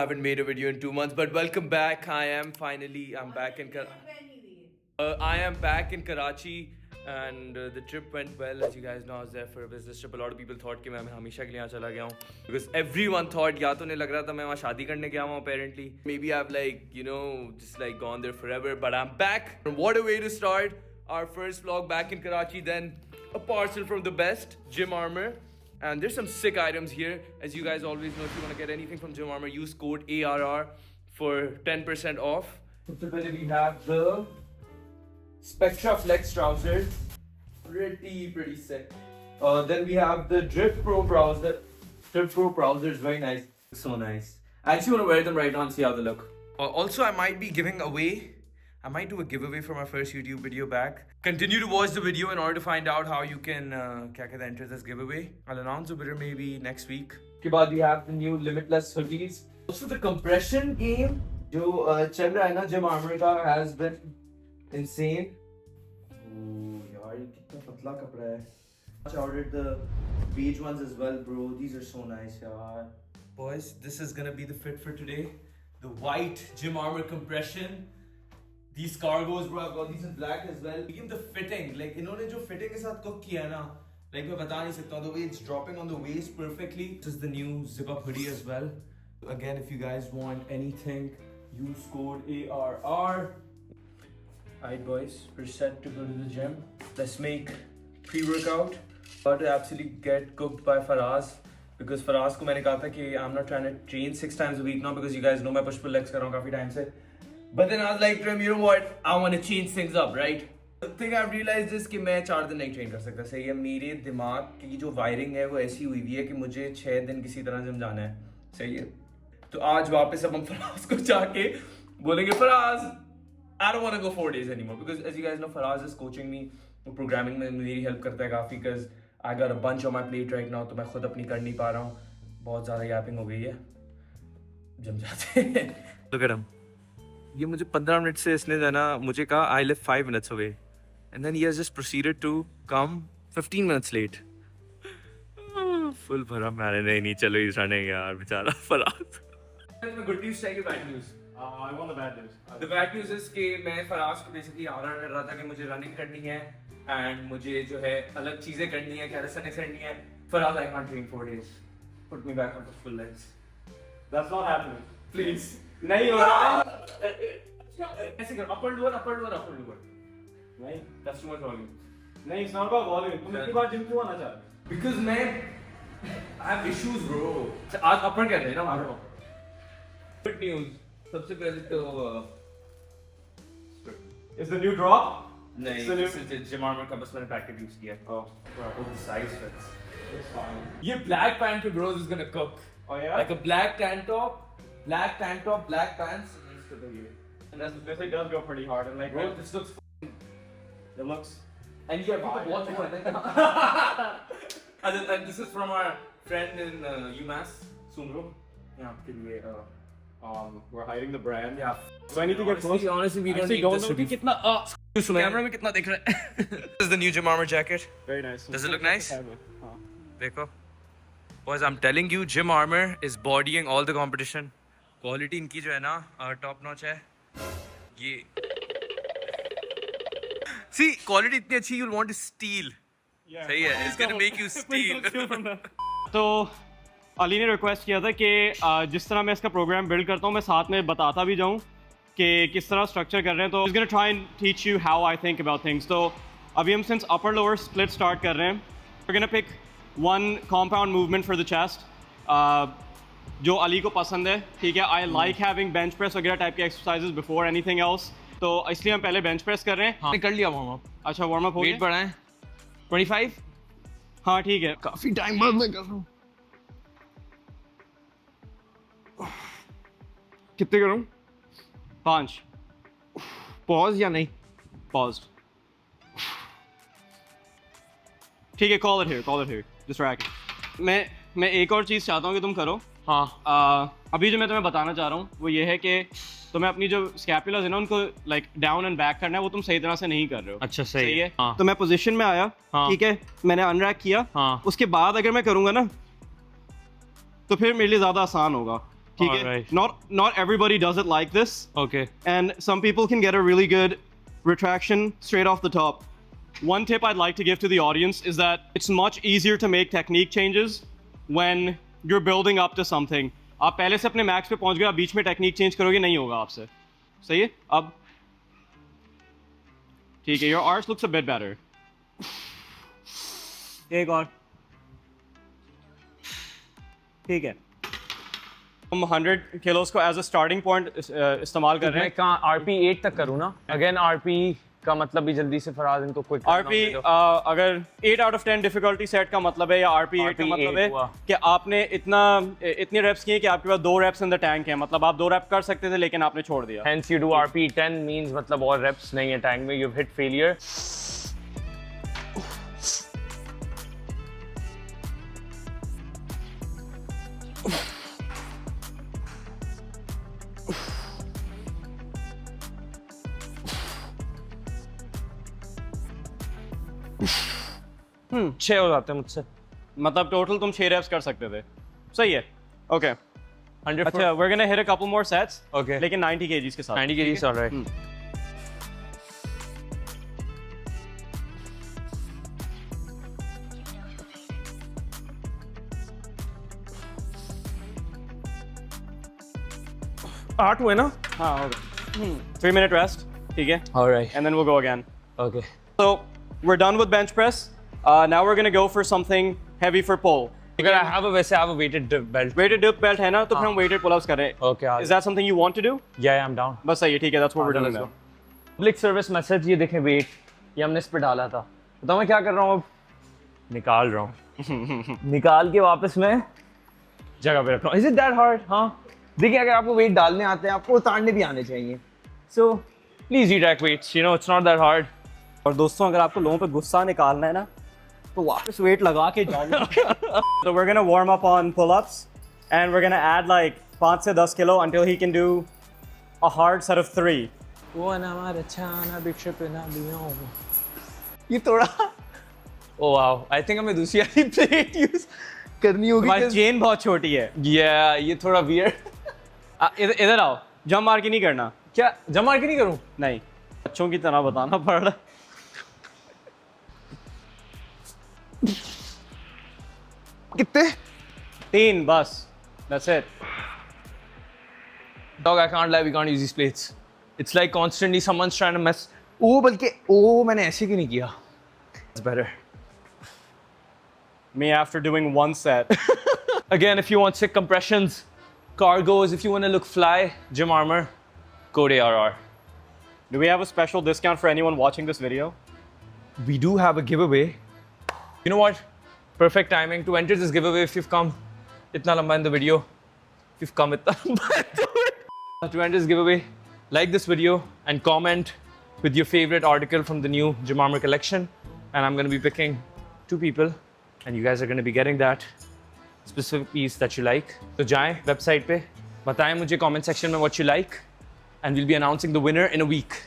Haven't made a video in 2 months, but welcome back. I'm back in Karachi, and the trip went well. As you guys know, I was there for a business trip. A lot of people thought कि मैं हमेशा के लिए यहाँ चला गया हूँ, because everyone thought या तो नहीं लग रहा था मैं वहाँ शादी करने गया हूँ apparently. Maybe I've just gone there forever, but I'm back. And what a way to start our first vlog back in Karachi. Then a parcel from the best, Gym Armor. And there's some sick items here. As you guys always know, if you want to get anything from Gym Armor, use code ARR for 10% off. So we have the Spectra Flex trousers. Pretty sick. Then we have the Drift Pro trouser. Drift Pro trousers, very nice. So nice. I actually want to wear them right now and see how they look. Also, I might do a giveaway for my first YouTube video back. Continue to watch the video in order to find out how you can enter this giveaway. I'll announce the winner maybe next week. Ke baad we have the new Limitless hoodies. Also the compression game jo chal raha hai na Gym Armor ka has been insane. Oh yaar ye kitna patla kapda hai. I ordered the beige ones as well, bro. These are so nice yaar. Boys, this is gonna be the fit for today. The white Gym Armor compression. These cargos, bro, I've got these in black as well. Even the fitting, like इन्होंने जो fitting के साथ cook किया ना, like मैं बता नहीं सकता. The way it's dropping on the waist perfectly. This is the new zip-up hoodie as well. Again, if you guys want anything, use code ARR. Alright, boys, we're set to go to the gym. Let's make pre-workout. About to absolutely get cooked by Faraz. Because Faraz को मैंने कहा था कि I'm not trying to train 6 times a week now because you guys know मैं push-pull legs कर रहा हूँ काफी time से. But then I was like to him, you know what? I want to change things up, right? The thing I've realized is कि मैं 4 दिन नहीं train कर सकता. सही है, मेरे दिमाग की जो wiring है वो ऐसी हुई है कि मुझे 6 दिन किसी तरह जिम जाना है. सही है. तो आज वापस अब हम फराज को जाके बोलेंगे Faraz, I don't want to go 4 days anymore because as you guys know, Faraz is coaching me. वो programming में मेरी help करता है काफी because I got a bunch on my plate right now. तो मैं खुद अपनी कर नहीं पा रहा हूँ. बहुत ज़्यादा yapping हो गई है. जिम जाते हैं. Look at him. ये मुझे 15 मिनट से इसने देना मुझे कहा I live 5 minutes away and then he has just proceeded to come 15 minutes late. Full भरा मैंने नहीं चलो he's running यार बेचारा फराज. Good news चाहिए bad news? I want the bad news. The bad news is कि मैं फराज को basically आगाह कर रहा था कि मुझे running करनी है and मुझे जो है अलग चीजें करनी है calisthenics करनी है. Faraz I can't train 4 days. Put me back on the full legs. That's not happening. Please. नहीं हो रहा. ऐसे कर upper lower. नहीं. That's too much volume. नहीं, it's not about volume. तुम इतनी बार जिम क्यों आना चाह रहे? Because I have issues, bro. आज upper कर रहे हैं ना हमारा. Good news. सबसे पहले तो Is the new drop? नहीं. This is the Gym Armor का बस मैंने practice use किया. Oh, All the size fits. it's fine. ये black pant पे bros is gonna cook. Oh yeah? Like a black tank top, black pants. And this thing does go pretty hard. And like, Bro, this looks. it looks. And you have to watch it. And this is from our friend in UMass, Sundro. Yeah, We're hiding the brand. Yeah. So I need to get close. Honestly, we Actually, don't need know this to be. कितना camera में कितना दिख रहा है? This is the new Gym Armor jacket. Very nice. Does it look nice? हाँ. देखो. Boys, I'm telling you, Gym Armor is bodying all the competition. Quality इनकी जो है ना top notch है. ये. See, quality इतनी अच्छी you'll want to steal. Yeah. सही है. It's gonna make you steal. तो अली ने रिक्वेस्ट किया था कि जिस तरह मैं इसका प्रोग्राम बिल्ड करता हूँ मैं साथ में बताता भी जाऊँ कि किस तरह स्ट्रक्चर कर रहे हैं. तो is gonna try and teach you how I think about things. तो अभी हम since upper lower split start कर रहे हैं. We gonna pick one compound movement for the chest जो अली को पसंद है. ठीक है. I like having bench press वगैरह टाइप के एक्सरसाइजेज बिफोर एनीथिंग एल्स. तो इसलिए हम पहले बेंच प्रेस कर रहे हैं. हाँ, कर लिया वार्म अप. अच्छा वार्म अप हो गया. वेट बढ़ाएं 25. हाँ ठीक है. काफी टाइम बाद मैं कर रहा हूँ. कितने करूँ? 5. पॉज या नहीं? Paused. ठीक है. Call it here. Distract. मैं एक और चीज़ चाहता हूँ कि तुम करो. हाँ. अभी जो मैं तुम्हें बताना चाह रहा हूँ वो ये है कि तुम्हें अपनी जो स्कैपुलास है ना उनको लाइक डाउन एंड बैक करना है. वो तुम सही तरह से नहीं कर रहे हो. अच्छा सही है. हाँ. तो मैं पोजीशन में आया. हाँ. ठीक है. मैंने अनरैक किया. हाँ. उसके बाद अगर मैं करूँगा ना तो फिर मेरे लिए ज़्यादा आसान होगा. ठीक है? Alright. Not everybody does it like this. Okay. And some people can get a really good retraction straight off the top. One tip I'd like to give to the audience is that it's much easier to make technique changes when you're building up to something. आप पहले से अपने max पे पहुंच गए, आप बीच में technique change करोगे नहीं होगा आपसे. सही है? अब ठीक है, your arch looks a bit better. एक और. ठीक है. हम 100 किलोस को एज अ स्टार्टिंग पॉइंट इस्तेमाल कर रहे मैं हैं. कहाँ RP 8 तक करूँ ना? Again RP का मतलब भी जल्दी से फराज इनको क्विक RP अगर 8 out of 10 डिफिकल्टी सेट का मतलब है या RP 8 का मतलब है हुआ। कि आपने इतनी रेप्स किए कि आपके पास 2 रेप्स इन द टैंक है. मतलब आप 2 रेप कर सकते थे लेकिन आपने छोड़ दिया. Hence you do RP 10 means मतलब और reps नहीं है टैंक में, you've hit failure. छह हो जाते हैं मुझसे. मतलब टोटल तुम 6 रेप्स कर सकते थे. सही है. ओके. 100 अच्छा, we're gonna hit a couple more sets. Okay. लेकिन 90 kgs के साथ. 90 kgs all right. आठ हुए ना? हाँ हो गया. 3 minute rest. ठीक है. All right. And then we'll go again. Okay. So we're done with bench press. Now we're gonna go for something heavy for pull. Because I have a वैसे I have a weighted belt. Weighted dip belt है ना, तो फिर हम weighted pull-ups कर रहे हैं. Okay. Is that something you want to do? Yeah, I'm down. बस सही है, ठीक है. That's what we're doing now. Public service message, ये देखें वेट, ये हमने इस पे डाला था. बताओ मैं क्या कर रहा हूँ अब? निकाल रहा हूँ. निकाल के वापस मैं जगह पे रख रहा हूँ. Is it that hard? हाँ. देखिए अगर आपको वेट डालने आते हैं, आपको उतारने भी आने चाहिए. So please retract weights. You know it's not that hard. और दोस्तों अगर आपको लोगों पे गुस्सा निकालना है ना, तो वापस वेट लगा के जाओ. So we're gonna warm up on pull-ups and we're gonna add like 5 से 10 kilo until he can do a hard set of 3. वो ना हमारा छाना बिछे पे ना दियो. ये थोड़ा ओह वाओ, आई थिंक हमें दूसरी वाली प्लेट यूज करनी होगी. हमारी चेन बहुत छोटी है. या ये थोड़ा वियर्ड. इधर आओ. जंप मार के नहीं करना. क्या जमा के नहीं करूं? नहीं, बच्चों की तरह बताना पड़ रहा. कितने? 3 बस. That's it. Dog, I can't lie, we can't use these plates. It's like constantly someone's trying to mess. ओ बल्कि ओ मैंने ऐसे क्यों नहीं किया? It's better. Me after doing 1 set. Again, if you want sick compressions, cargos, if you want to look fly, gym armor, go to ARR. Do we have a special discount for anyone watching this video? We do have a giveaway. You know what? Perfect timing to enter this giveaway if you've come itna lamba in the video. If you've come itna lamba to enter this giveaway, like this video and comment with your favorite article from the new Gym Armor collection. And I'm going to be picking 2 people and you guys are going to be getting that specific piece that you like. So जाएं website पे, बताएं मुझे comment section में what you like and we'll be announcing the winner in a week.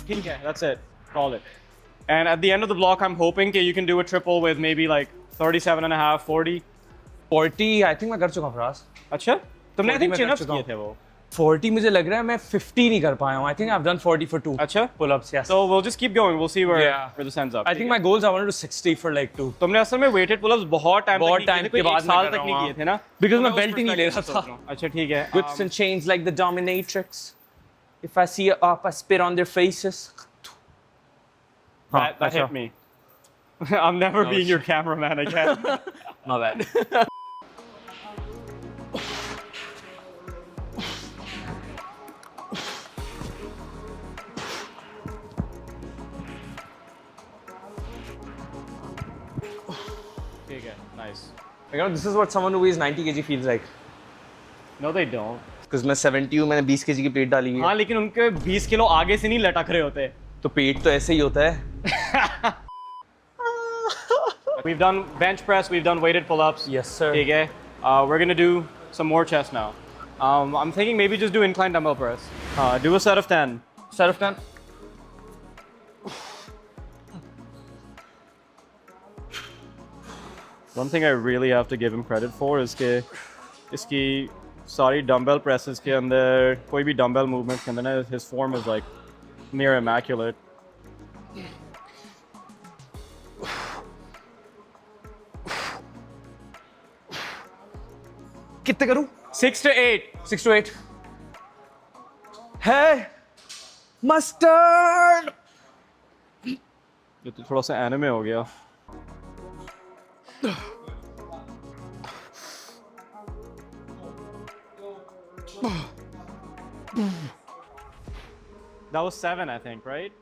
Okay, that's it. Call it. And at the end of the block, I'm hoping that you can do a triple with maybe like 37 and a half, 40. 40 I think मैं कर चुका हूँ फराज. अच्छा? तुमने I 40 think मैं कर chin-ups चुका किए हूँ. थे वो. 40 मुझे लग रहा है मैं 50 नहीं कर पाया हूँ. I think I've done 40 for 2. अच्छा? Pull-ups, yes. So we'll just keep going. We'll see where Yeah. this ends up. I think my goals I wanted to 60 for like 2. तुमने असल में weighted pull-ups बहुत time बहुत तक नहीं time किए थे, कोई के बाद 1 मैं साल कर तक रहा नहीं हूँ, किए थे ना? Because तो मैं उस belt ही नहीं ले perspective रहा से था. सोच रहा हूँ. अच्छा ठीक है. Whips and chains like the dominatrix. If I see a up, I spit on their faces. That hit me. I'm never being your cameraman again. My bad. ठीक है. Nice. You know, this is what someone who weighs 90 kg feels like. No, they don't. Because मैं 70 हूँ, मैंने 20 kg की plate डाली हुई है. हाँ लेकिन उनके 20 किलो आगे से नहीं लटक रहे होते. तो पेट तो ऐसे ही होता है. We've done bench press, we've done weighted pull-ups. Yes, sir. ठीक है. We're gonna do some more chest now. I'm thinking maybe just do incline dumbbell press. Do a set of 10. Set of 10. One thing I really have to give him credit for is कि इसकी सारी dumbbell presses के अंदर कोई भी dumbbell movements के अंदर ना his form is like near immaculate. कितने करूं? 6 to 8. 6 to 8. Hey, mustard. ये तो थोड़ा सा anime हो गया. That was 7, I think, right?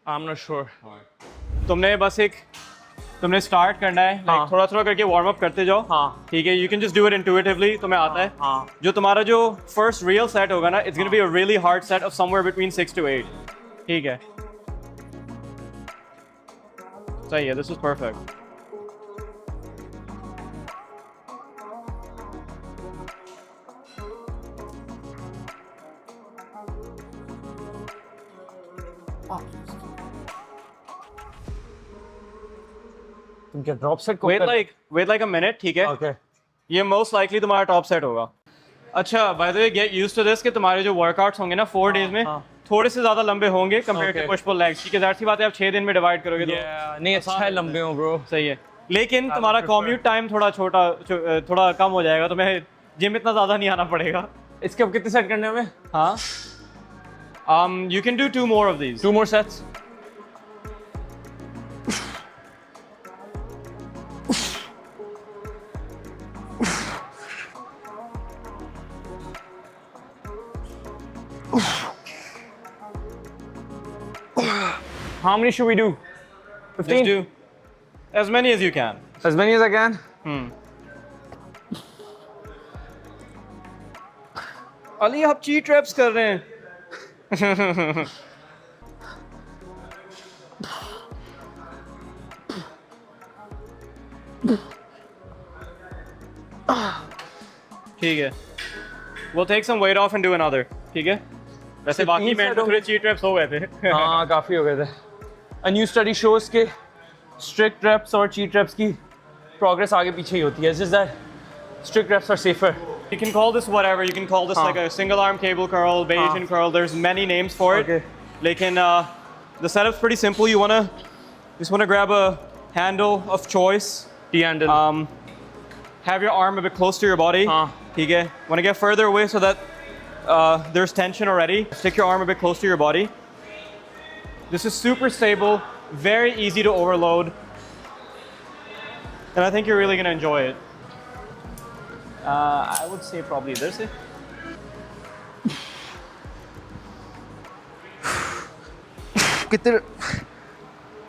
I'm not sure. तुमने स्टार्ट करना है, हाँ. थोड़ा थोड़ा करके वार्म अप करते जाओ. हाँ. ठीक है, you can just do it intuitively, तुम्हें आता है. हाँ. जो तुम्हारा जो फर्स्ट रियल सेट होगा ना, it's gonna be a really hard set of somewhere between 6 to 8. ठीक है, सही है, दिस इज परफेक्ट. तुम क्या ड्रॉप सेट को wait like a minute, ठीक है. Okay. ये मोस्ट लाइकली तुम्हारा टॉप सेट होगा. अच्छा, by the way get used to this कि तुम्हारे जो वर्कआउट्स होंगे ना 4 डेज में थोड़े से ज्यादा लंबे होंगे compare to push pull legs. ठीक है, ज़ाहिर सी बात है, आप 6 दिन में डिवाइड करोगे तो नहीं अच्छा है, लंबे हो ब्रो. सही है, लेकिन तुम्हारा कम्यूट टाइम थोड़ा कम हो जाएगा, तुम्हें जिम इतना ज़्यादा नहीं आना पड़ेगा. इसके अब कितने सेट करने हैं हमें? हाँ, you can do 2 more of these. 2 more sets. How many should we do? 15? Just do as many as you can. As many as I can? Ali, आप cheat reps कर रहे हैं. ठीक है, we'll take some weight off and do another. ठीक है, वैसे बाकी में थोड़े cheat reps हो गए थे. हाँ, काफी हो गए थे. A new study shows कि strict reps और cheat reps की progress आगे पीछे ही होती है. It's just that strict reps are safer. You can call this whatever. You can call this like a single arm cable curl, Bayesian curl. There's many names for it. Okay. Lekin the setup's pretty simple. You just wanna grab a handle of choice. T-handle. Have your arm a bit close to your body. Okay. Want to get further away so that there's tension already. Stick your arm a bit close to your body. This is super stable, very easy to overload, and I think you're really gonna enjoy it. I would say probably this. कितने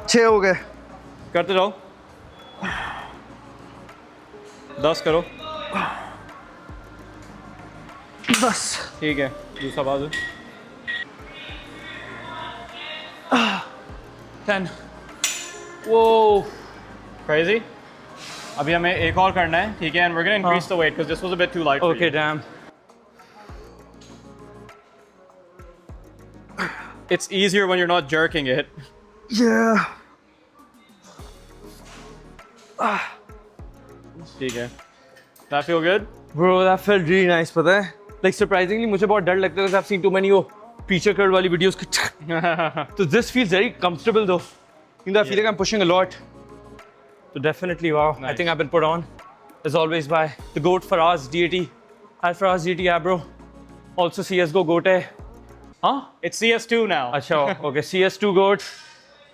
6 हो गए. करते जाओ. 10 करो. 10. ठीक है, दूसरा बाजू. 10. Whoa. Crazy. अभी हमें एक और करना है, ठीक है, and we're gonna increase the weight because this was a bit too light for Okay, you. damn. It's easier when you're not jerking it. Yeah. ठीक है. That feel good? Bro, that felt really nice, पता है? Like surprisingly, मुझे बहुत डर लगता है because I've seen too many preacher curl वाली videos. So this feels very comfortable though. I feel like I'm pushing a lot. So definitely, wow. Nice. I think I've been put on, as always, by the GOAT Faraz DAT. Hi Faraz DAT, yeah bro. Also CSGO GOAT है. Huh? It's CS2 now. अच्छा, okay. CS2 GOAT,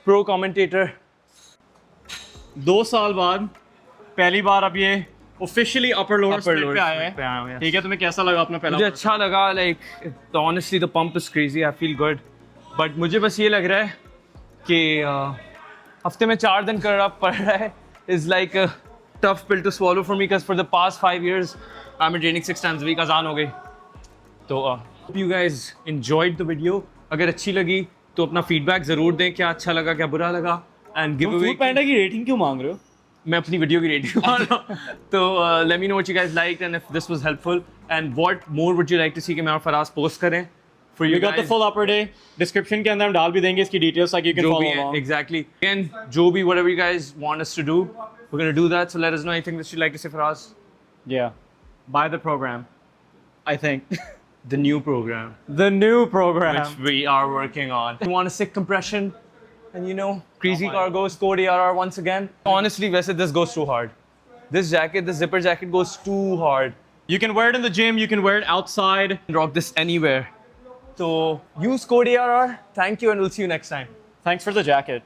pro commentator. 2 साल बाद पहली बार अब ये officially upper lower split पे आया है. है. ठीक है, तुम्हें कैसा लगा अपना पहला? मुझे अच्छा लगा. Like honestly, the pump is crazy. I feel good. But मुझे बस ये लग रहा है कि हफ्ते में 4 दिन करना पड़ रहा है is like a tough pill to swallow for me because for the past 5 years I've been training 6 times a week. अजान हो गई. तो hope you guys enjoyed the video. अगर अच्छी लगी तो अपना feedback ज़रूर दें, क्या अच्छा लगा, क्या बुरा लगा. And give away. फूड पैंडा की रेटिंग क्यों मांग रहे हो? मैं अपनी वीडियो की रेटिंग मान रहा हूँ. तो let me know what you guys liked and if this was helpful and what more would you like to see कि मैं और फराज पोस्ट करें for you We got the guys. full upper day. Description के अंदर हम डाल भी देंगे इसकी details ताकि you can जो follow भी है, along. exactly. And जो भी whatever you guys want us to do, We're gonna do that. So let us know anything that you'd like to say, Faraz. Yeah. Buy the program. I think. The new program, The new program. which we are working on. You want a sick compression, and you know, Creasy mine. Cargo's Code ARR once again. Honestly, Wesley, this goes too hard. This jacket, the zipper jacket, goes too hard. You can wear it in the gym. You can wear it outside. Rock this anywhere. So use Code ARR. Thank you, and we'll see you next time. Thanks for the jacket.